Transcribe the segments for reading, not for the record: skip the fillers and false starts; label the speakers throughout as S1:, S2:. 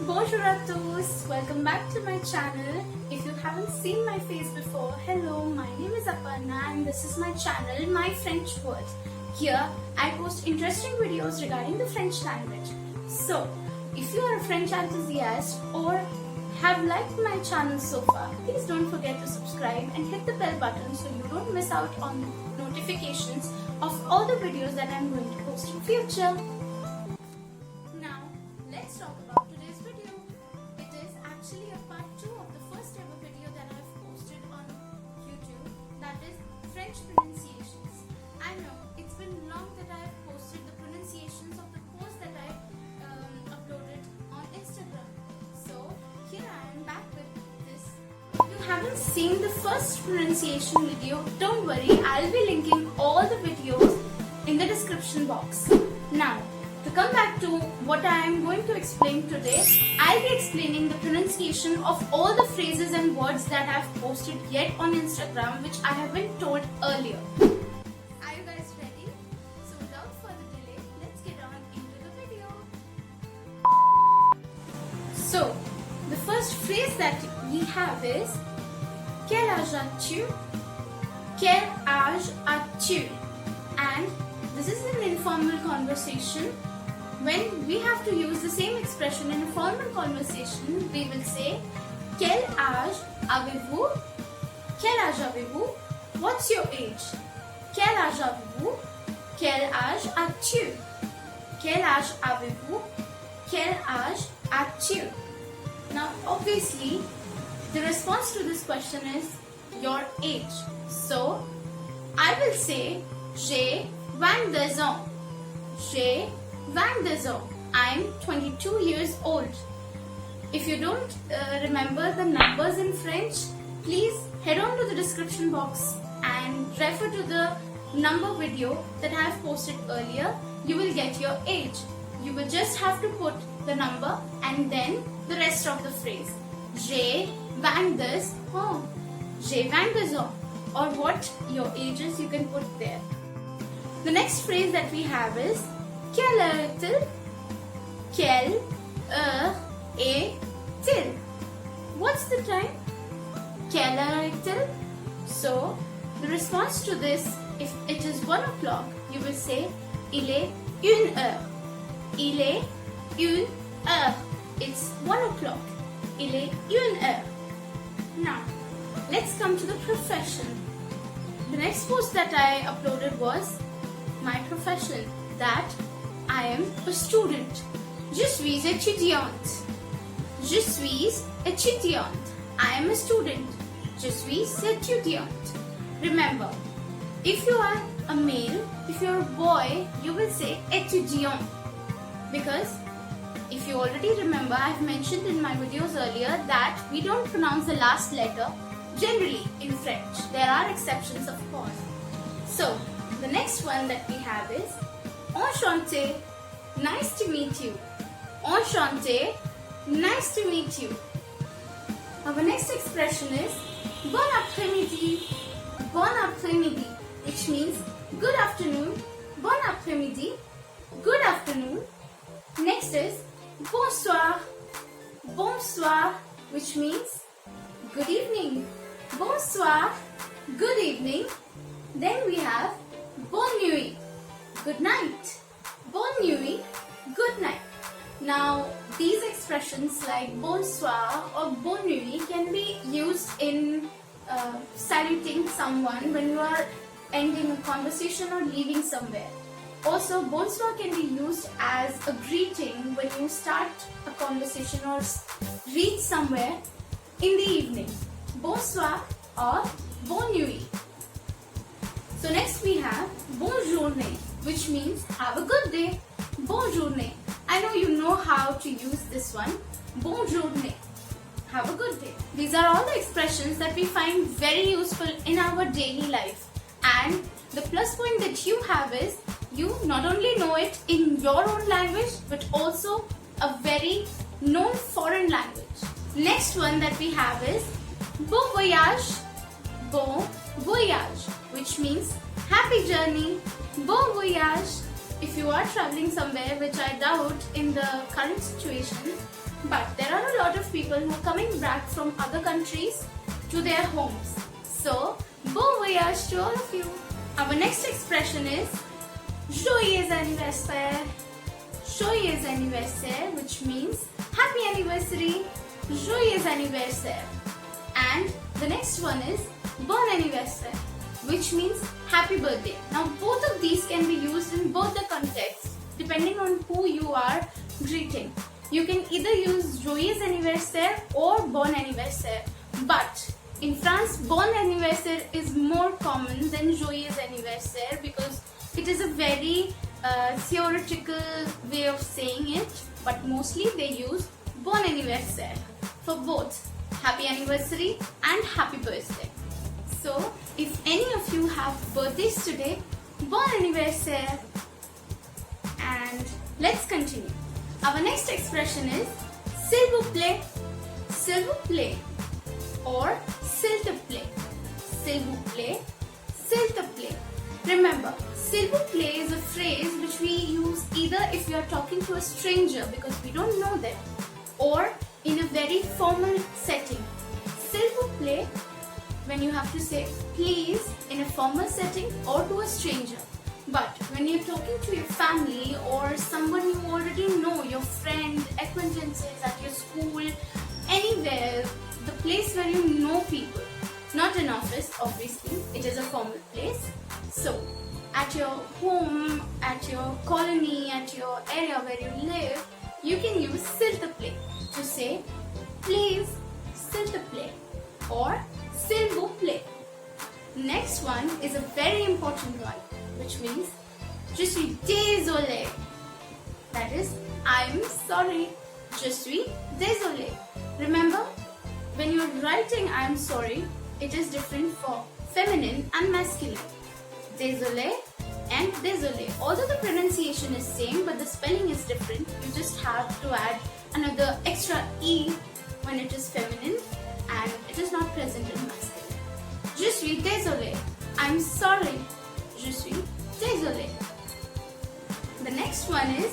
S1: Bonjour à tous, welcome back to my channel. If you haven't seen my face before, hello, my name is Aparna and this is my channel, My French Words. Here, I post interesting videos regarding the French language. So, if you are a French enthusiast or have liked my channel so far, please don't forget to subscribe and hit the bell button so you don't miss out on notifications of all the videos that I'm going to post in future. Now, let's talk about today's video. It is actually a part 2 of the first ever video that I've posted on YouTube, that is French pronunciations. I know it's been long that I've posted the pronunciations of the post that I uploaded on Instagram. So here I am back with this. If you haven't seen the first pronunciation video, don't worry, I'll be linking all the videos in the description box. Now, to come back to what I am going to explain today, I'll be explaining the pronunciation of all the phrases and words that I've posted yet on Instagram which I haven't told earlier. Are you guys ready? So without further delay, let's get on into the video. So, the first phrase that we have is Quel âge as-tu? Quel âge as-tu? And this is an informal conversation. When we have to use the same expression in a formal conversation, we will say Quel âge avez-vous? Quel âge avez-vous? What's your age? Quel âge avez-vous? Quel âge as-tu? Quel âge avez-vous? Quel âge as-tu? Now, obviously, the response to this question is your age. So, I will say J'ai 22 ans. J'ai 22 ans. I'm 22 years old. If you don't remember the numbers in French, please head on to the description box and refer to the number video that I have posted earlier. You will get your age. You will just have to put the number and then the rest of the phrase. J'ai 22 ans. J'ai 22 ans. Or what your age is, you can put there. The next phrase that we have is Quelle heure est-il? Quelle heure est-il? What's the time? Quelle heure est-il? So, the response to this, if it is 1 o'clock, you will say Il est 1 heure. Il est 1 heure. It's 1 o'clock. Il est 1 heure. Now, let's come to the profession. The next post that I uploaded was my profession, that I am a student. Je suis étudiante. Je suis étudiante. I am a student. Je suis étudiante. Remember, if you are a male, if you are a boy, you will say étudiant. Because if you already remember, I've mentioned in my videos earlier that we don't pronounce the last letter generally in French. There are exceptions, of course. So, the next one that we have is Enchanté, nice to meet you. Enchanté, nice to meet you. Our next expression is Bon après-midi, bon après-midi, which means good afternoon, bon après-midi, good afternoon. Next is Bonsoir, bonsoir, which means good evening. Bonsoir, good evening. Then we have Bonne nuit, good night. Bonne nuit, good night. Now, these expressions like bonsoir or bonne nuit can be used in saluting someone when you are ending a conversation or leaving somewhere. Also, bonsoir can be used as a greeting when you start a conversation or reach somewhere in the evening. Bonsoir or bonne nuit. So next we have bonne journée, which means have a good day. Bonne journée. I know you know how to use this one. Bonne journée. Have a good day. These are all the expressions that we find very useful in our daily life. And the plus point that you have is you not only know it in your own language but also a very known foreign language. Next one that we have is Bon voyage. Bon voyage, which means happy journey. Bon voyage. If you are traveling somewhere, which I doubt in the current situation, But there are a lot of people who are coming back from other countries to their homes. So, bon voyage to all of you. Our next expression is Joyeux anniversaire. Joyeux anniversaire, which means happy anniversary. Joyeux anniversaire. And the next one is Bon anniversaire, which means happy birthday. Now, both of these can be used in both the contexts, depending on who you are greeting. You can either use Joyeux anniversaire or Bon anniversaire. But in France, Bon anniversaire is more common than Joyeux anniversaire because it is a very theoretical way of saying it. But mostly they use Bon anniversaire for both happy anniversary and happy birthday. So, if any of you have birthdays today, Bon anniversaire. And let's continue. Our next expression is S'il vous plaît, s'il vous plaît, or s'il te plaît, s'il vous plaît, s'il te plaît. Remember, s'il vous plaît is a phrase which we use either if we are talking to a stranger because we don't know them, or in a very formal setting. S'il vous plaît, when you have to say please in a formal setting or to a stranger. But when you're talking to your family or someone you already know, your friend, acquaintances at your school, anywhere, the place where you know people, not an office, obviously, it is a formal place. So, at your home, at your colony, at your area where you live, you can use s'il te plaît to say please, s'il te plaît, or s'il vous plaît. Next one is a very important one, which means je suis désolé. That is, I'm sorry. Je suis désolé. Remember, when you're writing I'm sorry, it is different for feminine and masculine. Désolé and désolé. Although the pronunciation is same, but the spelling is different. You just have to add another extra E when it is feminine and it is not present in masculine. Je suis désolé. I'm sorry. Je suis désolé. The next one is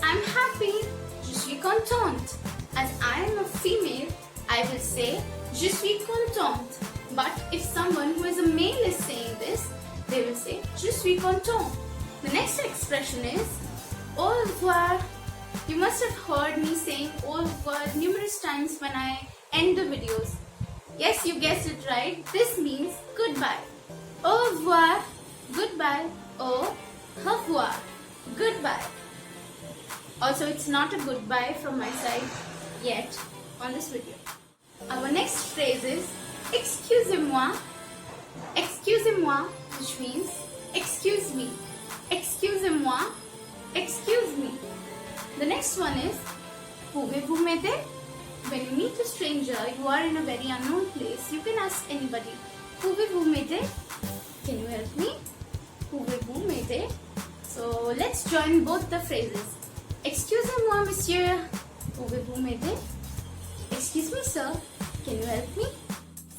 S1: I'm happy. Je suis contente. As I am a female, I will say je suis contente. But if someone who is a male is saying this, they will say je suis content. The next expression is au revoir. You must have heard me saying au revoir numerous times when I end the videos. Yes, you guessed it right. This means goodbye. Au revoir, goodbye. Au revoir, goodbye. Also, it's not a goodbye from my side yet on this video. Our next phrase is excusez-moi. Excusez-moi, which means excuse me. Excusez-moi, excuse me. The next one is pouvez-vous m'aider? When you meet a stranger, you are in a very unknown place, you can ask anybody, pouvez-vous m'aider? Can you help me? Pouvez-vous m'aider? So let's join both the phrases. Excusez-moi, monsieur. Pouvez-vous m'aider? Excuse me, sir. Can you help me?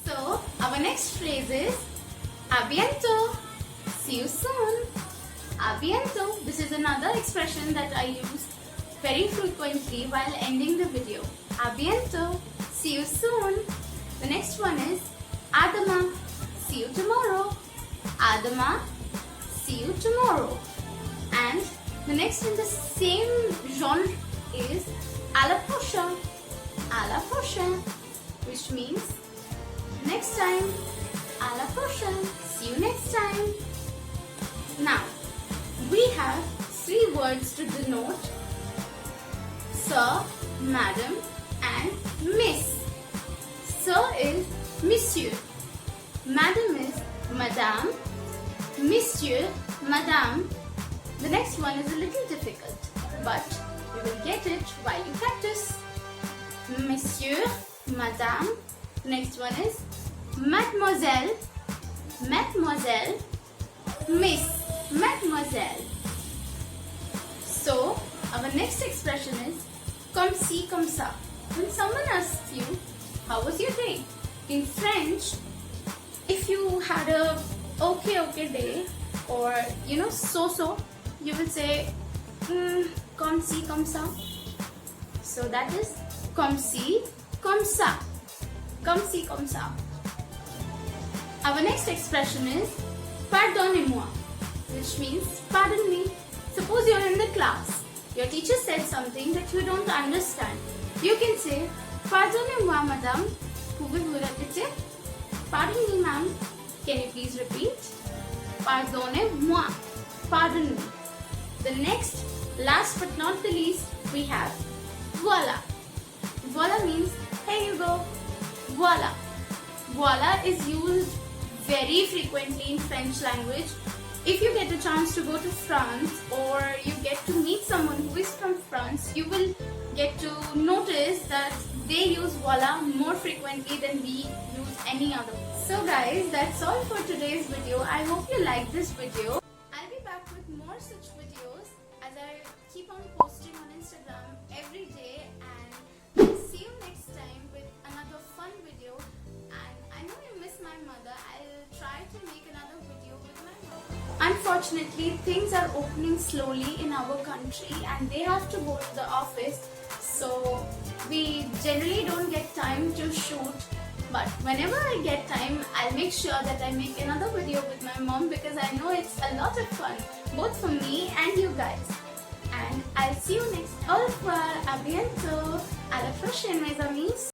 S1: So our next phrase is à bientôt. See you soon. À bientôt. This is another expression that I use very frequently while ending the video. À bientôt. See you soon. The next one is à demain. See you tomorrow. À demain. See you tomorrow. And the next in the same genre is à la prochaine. À la prochaine, which means next time. À la prochaine. See you next time. Now, we have 3 words to denote sir, madam, and miss. Sir is monsieur. Madam is madame. Monsieur, madame. The next one is a little difficult, but you will get it while you practice. Monsieur, madame. Next one is mademoiselle. Mademoiselle. Miss, mademoiselle. So, our next expression is comme ci, comme ça. When someone asks you, how was your day? In French, if you had a okay day, or so, you will say comme ci, comme ça. So that is comme ci, comme ça. Comme ci, comme ça. Our next expression is pardonnez-moi, which means pardon me. Suppose you're in the class. Your teacher said something that you don't understand. You can say, pardonnez-moi, madame. Pouvez-vous répéter? Pardon me, ma'am. Can you please repeat? Pardonnez-moi. Pardon me. The next, last but not the least, we have voilà. Voilà means, here you go. Voilà. Voilà is used very frequently in French language. If you get a chance to go to France or you get to meet someone who is from France, you will get to notice that they use voilà more frequently than we use any other. So guys, that's all for today's video. I hope you like this video. I'll be back with more such videos as I keep on posting on Instagram every day, and I'll see you next time with another fun video. And I know you miss my mother. I'll try to make another video with my mom. Unfortunately, things are opening slowly in our country and they have to go to the office, so we generally don't get time to shoot. But whenever I get time, I'll make sure that I make another video with my mom, because I know it's a lot of fun, both for me and you guys. And I'll see you next. Au revoir, à bientôt, à la prochaine mes amis.